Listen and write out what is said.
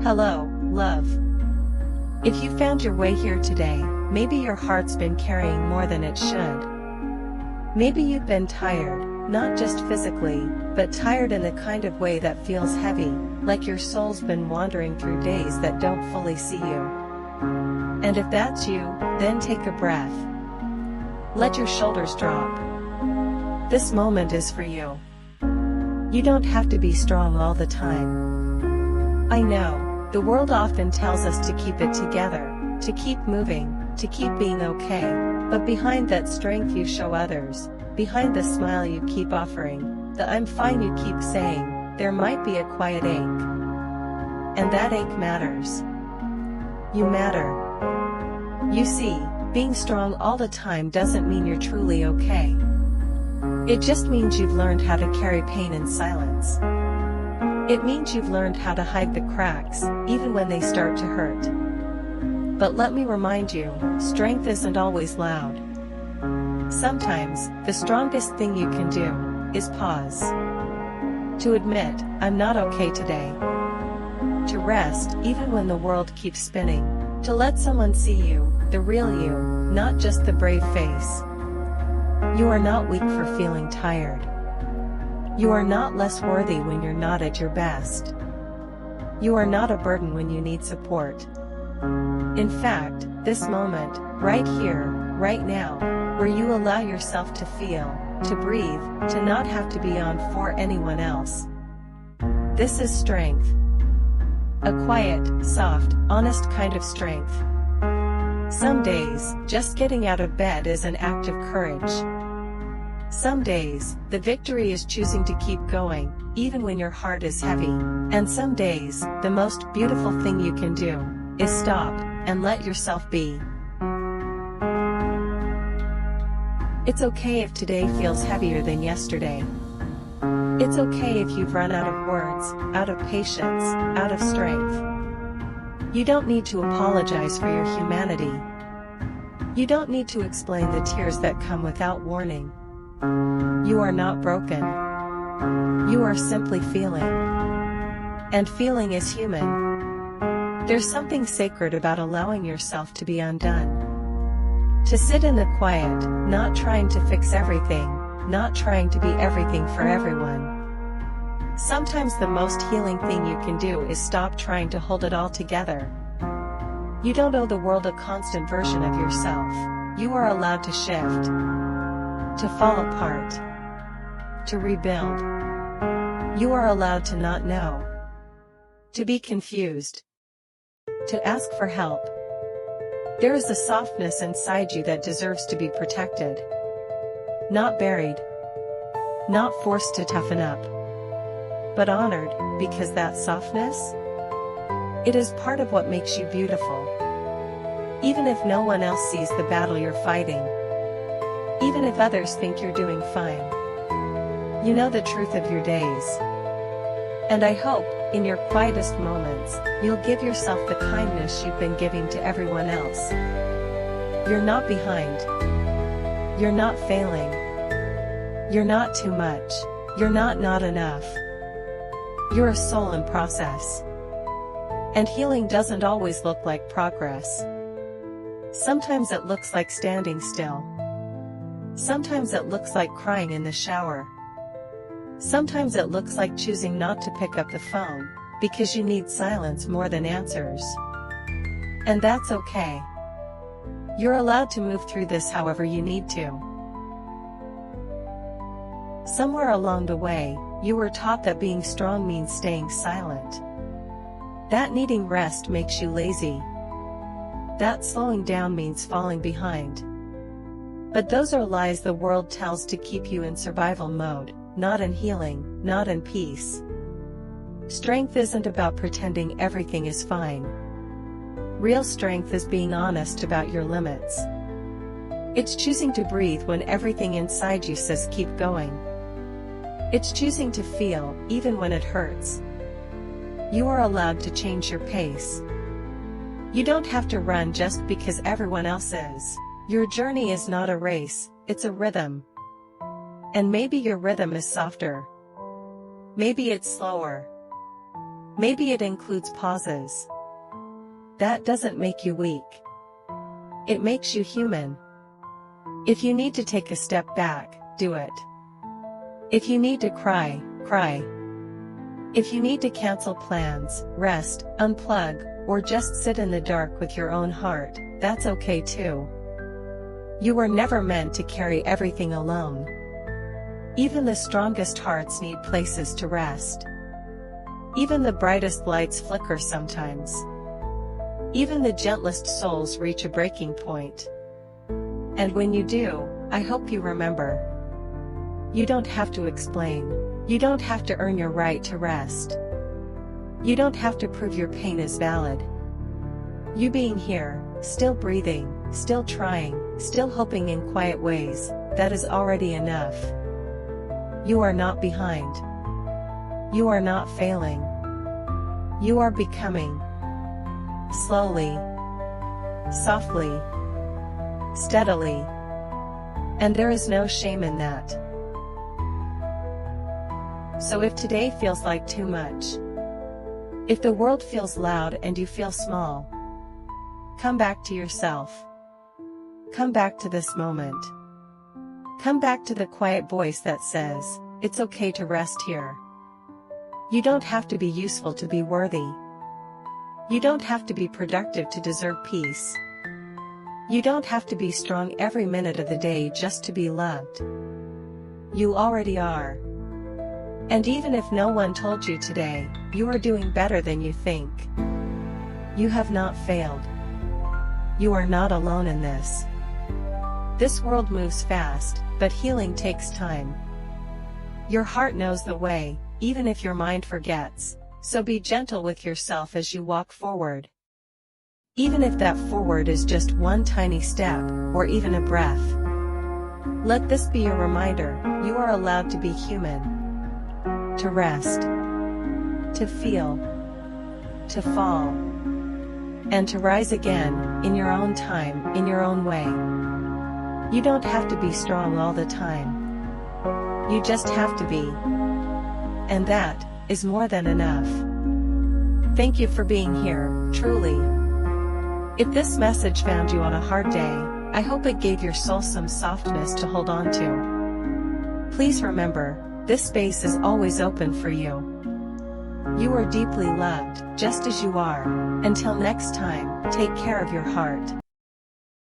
Hello, love. If you found your way here today, maybe your heart's been carrying more than it should. Maybe you've been tired, not just physically, but tired in the kind of way that feels heavy, like your soul's been wandering through days that don't fully see you. And if that's you, then take a breath. Let your shoulders drop. This moment is for you. You don't have to be strong all the time. I know, the world often tells us to keep it together, to keep moving, to keep being okay, but behind that strength you show others, behind the smile you keep offering, the I'm fine you keep saying, there might be a quiet ache. And that ache matters. You matter. You see, being strong all the time doesn't mean you're truly okay. It just means you've learned how to carry pain in silence. It means you've learned how to hide the cracks, even when they start to hurt. But let me remind you, strength isn't always loud. Sometimes, the strongest thing you can do is pause. To admit, I'm not okay today. To rest, even when the world keeps spinning. To let someone see you, the real you, not just the brave face. You are not weak for feeling tired. You are not less worthy when you're not at your best. You are not a burden when you need support. In fact, this moment, right here, right now, where you allow yourself to feel, to breathe, to not have to be on for anyone else. This is strength. A quiet, soft, honest kind of strength. Some days, just getting out of bed is an act of courage. Some days, the victory is choosing to keep going, even when your heart is heavy. And some days, the most beautiful thing you can do is stop and let yourself be. It's okay if today feels heavier than yesterday. It's okay if you've run out of words, out of patience, out of strength. You don't need to apologize for your humanity. You don't need to explain the tears that come without warning. You are not broken. You are simply feeling. And feeling is human. There's something sacred about allowing yourself to be undone. To sit in the quiet, not trying to fix everything, not trying to be everything for everyone. Sometimes the most healing thing you can do is stop trying to hold it all together. You don't owe the world a constant version of yourself. You are allowed to shift. To fall apart. To rebuild. You are allowed to not know. To be confused. To ask for help. There is a softness inside you that deserves to be protected. Not buried. Not forced to toughen up. But honored, because that softness? It is part of what makes you beautiful. Even if no one else sees the battle you're fighting. Even if others think you're doing fine. You know the truth of your days. And I hope, in your quietest moments, you'll give yourself the kindness you've been giving to everyone else. You're not behind. You're not failing. You're not too much. You're not enough. You're a soul in process. And healing doesn't always look like progress. Sometimes it looks like standing still. Sometimes it looks like crying in the shower. Sometimes it looks like choosing not to pick up the phone, because you need silence more than answers. And that's okay. You're allowed to move through this however you need to. Somewhere along the way, you were taught that being strong means staying silent. That needing rest makes you lazy. That slowing down means falling behind. But those are lies the world tells to keep you in survival mode, not in healing, not in peace. Strength isn't about pretending everything is fine. Real strength is being honest about your limits. It's choosing to breathe when everything inside you says keep going. It's choosing to feel, even when it hurts. You are allowed to change your pace. You don't have to run just because everyone else is. Your journey is not a race, it's a rhythm. And maybe your rhythm is softer. Maybe it's slower. Maybe it includes pauses. That doesn't make you weak. It makes you human. If you need to take a step back, do it. If you need to cry, cry. If you need to cancel plans, rest, unplug, or just sit in the dark with your own heart, that's okay too. You were never meant to carry everything alone. Even the strongest hearts need places to rest. Even the brightest lights flicker sometimes. Even the gentlest souls reach a breaking point. And when you do, I hope you remember. You don't have to explain. You don't have to earn your right to rest. You don't have to prove your pain is valid. You being here, still breathing, still trying, still hoping in quiet ways, that is already enough. You are not behind. You are not failing. You are becoming. Slowly, softly, steadily. And there is no shame in that. So if today feels like too much, if the world feels loud and you feel small, come back to yourself. Come back to this moment. Come back to the quiet voice that says, it's okay to rest here. You don't have to be useful to be worthy. You don't have to be productive to deserve peace. You don't have to be strong every minute of the day just to be loved. You already are. And even if no one told you today, you are doing better than you think. You have not failed. You are not alone in this. This world moves fast, but healing takes time. Your heart knows the way, even if your mind forgets, so be gentle with yourself as you walk forward. Even if that forward is just one tiny step, or even a breath. Let this be a reminder, you are allowed to be human. To rest, to feel, to fall, and to rise again, in your own time, in your own way. You don't have to be strong all the time. You just have to be. And that is more than enough. Thank you for being here, truly. If this message found you on a hard day, I hope it gave your soul some softness to hold on to. Please remember, this space is always open for you. You are deeply loved, just as you are. Until next time, take care of your heart.